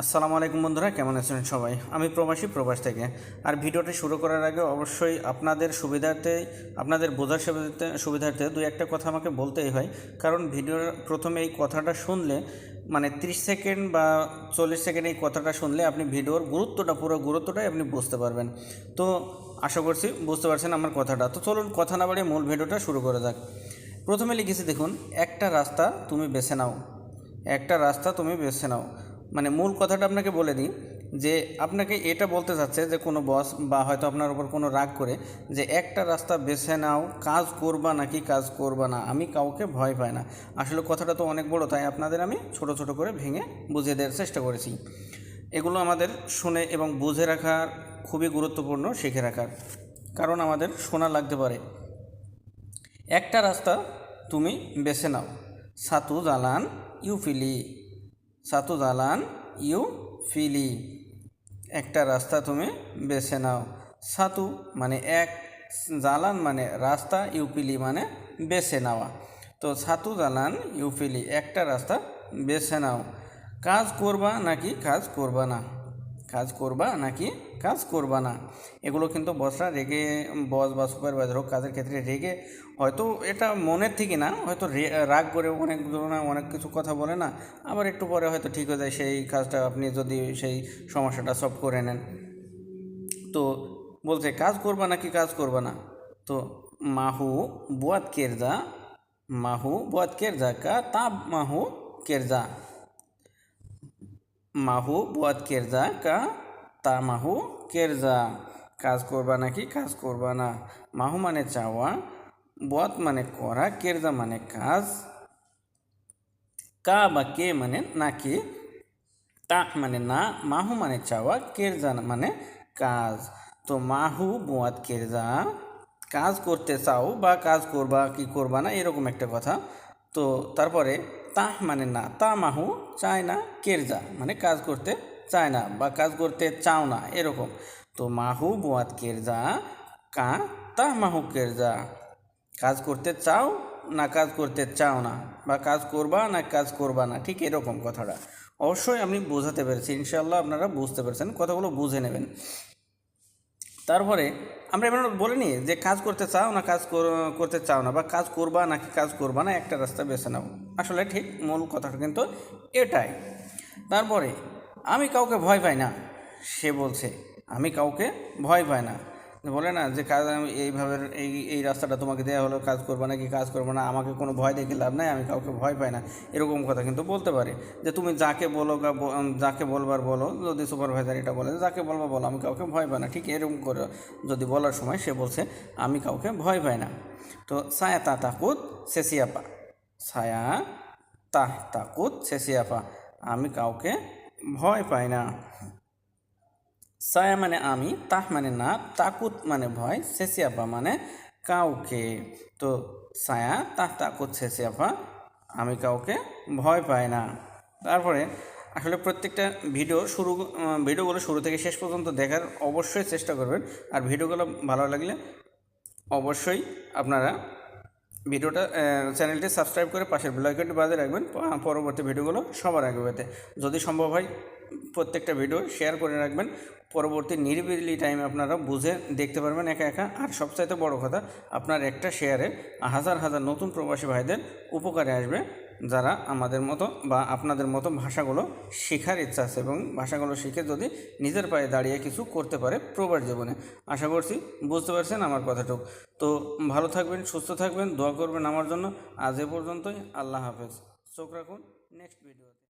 আসসালামু আলাইকুম বন্ধুরা, কেমন আছেন সবাই? আমি প্রবাস থেকে। আর ভিডিওটি শুরু করার আগে অবশ্যই আপনাদের সুবিধার্থে, আপনাদের বোঝার সুবিধার্থে দুই একটা কথা আমাকে বলতেই হয়। কারণ ভিডিওর প্রথমে এই কথাটা শুনলে মানে 30 সেকেন্ড বা 40 সেকেন্ড এই কথাটা শুনলে আপনি ভিডিওর পুরো গুরুত্বটাই আপনি বুঝতে পারবেন। তো আশা করছি বুঝতে পারছেন আমার কথাটা। তো চলুন কথা না বাড়িয়ে মূল ভিডিওটা শুরু করা যাক। প্রথমে লিখেছি দেখুন, একটা রাস্তা তুমি বেছে নাও। একটা রাস্তা তুমি বেছে নাও মানে মূল কথাটা আপনাকে বলে দিই যে আপনাকে এটা বলতে চাচ্ছে যে কোনো বস বা হয়তো আপনার উপর কোনো রাগ করে যে একটা রাস্তা বেছে নাও, কাজ করবা নাকি কাজ করবা না, আমি কাউকে ভয় পাই না। আসলে কথাটা তো অনেক বড়, তাই আপনাদের আমি ছোট ছোট করে ভেঙে বুঝিয়ে দেওয়ার চেষ্টা করেছি। এগুলো আমাদের শুনে এবং বুঝে রাখার খুবই গুরুত্বপূর্ণ, শিখে রাখার, কারণ আমাদের শোনা লাগতে পারে। একটা রাস্তা তুমি বেছে নাও, সাতু জালান ইউফিলি, সাতু জালান ইউফিলি। একটা রাস্তা তুমি বেছে নাও। সাতু মানে এক, জালান মানে রাস্তা, ইউপিলি মানে বেছে নেওয়া। তো সাতু জালান ইউফিলি, একটা রাস্তা বেছে নাও। কাজ করবা নাকি কাজ করবা না, কাজ করবা নাকি কাজ করবা না। এগুলো কিন্তু বসরা রেগে, বস বা সুপারভাইজার হোক, কাজের ক্ষেত্রে রেগে হয়তো এটা মনের থেকে না, হয়তো রাগ করে অনেক ধরনের অনেক কিছু কথা বলে না, আবার একটু পরে হয়তো ঠিক হয়ে যায় সেই কাজটা, আপনি যদি সেই সমস্যাটা সলভ করে নেন। তো বলছে কাজ করবা নাকি কাজ করবা না। তো মাহু বুয়াত কেরজা, মাহু বুয়াত কেরজা কা তাব মাহু কেরজা, মাহু বুয়াত কেরজা কা তা মাহু কেরজা। কাজ করবা নাকি কাজ করবা না। মাহু মানে চাওয়া, বুয়াত মানে করা, কেরজা মানে কাজ, কা বা কে মানে নাকি, তা মানে না, মাহু মানে চাওয়া, কেরজা মানে কাজ। তো মাহু বুয়াত কেরজা, কাজ করতে চাও বা কাজ করবা কি করবা না, এরকম একটা কথা। তো তারপরে তাহ মানে না, তা মাহু চায় না, কেরজা মানে কাজ করতে চায় না বা কাজ করতে চাও না, এরকম। তো মাহু বুয়াত কেরজা কা তাহ মাহু কেরজা, কাজ করতে চাও না কাজ করতে চাও না, বা কাজ করবা না কাজ করবা না, ঠিক এরকম কথাটা। অবশ্যই আমি বোঝাতে পেরেছি, ইনশাল্লাহ আপনারা বুঝতে পেরেছেন, কথাগুলো বুঝে নেবেন। তারপরে আমরা এবার বলিনি যে কাজ করতে চাও না কাজ করতে চাও না, বা কাজ করবা নাকি কাজ করবা না, একটা রাস্তা বেছে নাও। আসলে ঠিক মূল কথাটা কিন্তু এটাই। তারপরে আমি কাউকে ভয় পাই না, সে বলছে আমি কাউকে ভয় পাই না। বলে না যে কাজ আমি এইভাবে এই রাস্তাটা তোমাকে দেওয়া হলো, কাজ করবা নাকি কাজ করবো না, আমাকে কোনো ভয় দেখে লাভ নাই, আমি কাউকে ভয় পাই না, এরকম কথা কিন্তু বলতে পারে। যে তুমি যাকে বলো যাকে বলবার বলো, যদি সুপারভাইজার এটা বলে যাকে বলবা বলো, আমি কাউকে ভয় পাই না, ঠিক এরকম করে যদি বলার সময় সে বলছে আমি কাউকে ভয় পাই না। তো ছায়া তা তাকুত সেসিয়াপা, ছায়া তাহ তাকুত সেসিয়াপা, আমি কাউকে ভয় পাই না। ছায়া মানে আমি, তাহ মানে না, তাকুত মানে ভয়, সেসিয়াপা মানে কাউকে। তো ছায়া তাহ তাকুত সেসিয়াপা, আমি কাউকে ভয় পাই না। তারপরে আসলে প্রত্যেকটা ভিডিওগুলো শুরু থেকে শেষ পর্যন্ত দেখার অবশ্যই চেষ্টা করবেন। আর ভিডিওগুলো ভালো লাগলে অবশ্যই আপনারা চ্যানেলটি সাবস্ক্রাইব করে পাশের বেল আইকনটি বাজিয়ে রাখবেন, পরবর্তী ভিডিওগুলো সবার আগে পেতে। যদি সম্ভব হয় প্রত্যেকটা ভিডিও শেয়ার করে রাখবেন, পরবর্তী নিরিবিলি টাইমে আপনারা বুঝে দেখতে পারবেন একা একা। আর সবচাইতে বড় কথা, আপনার একটা শেয়ারে হাজার হাজার নতুন প্রবাসী ভাইদের উপকারে আসবে, যারা আমাদের মতো বা আপনাদের মতো ভাষাগুলো শেখার ইচ্ছা আছে এবং ভাষাগুলো শিখে যদি নিজের পায়ে দাঁড়িয়ে কিছু করতে পারে প্রবাস জীবনে। আশা করছি বুঝতে পারছেন আমার কথাটুকু। তো ভালো থাকবেন, সুস্থ থাকবেন, দোয়া করবেন আমার জন্য। আজ এ পর্যন্তই, আল্লাহ হাফেজ। চোখ রাখুন নেক্সট ভিডিওতে।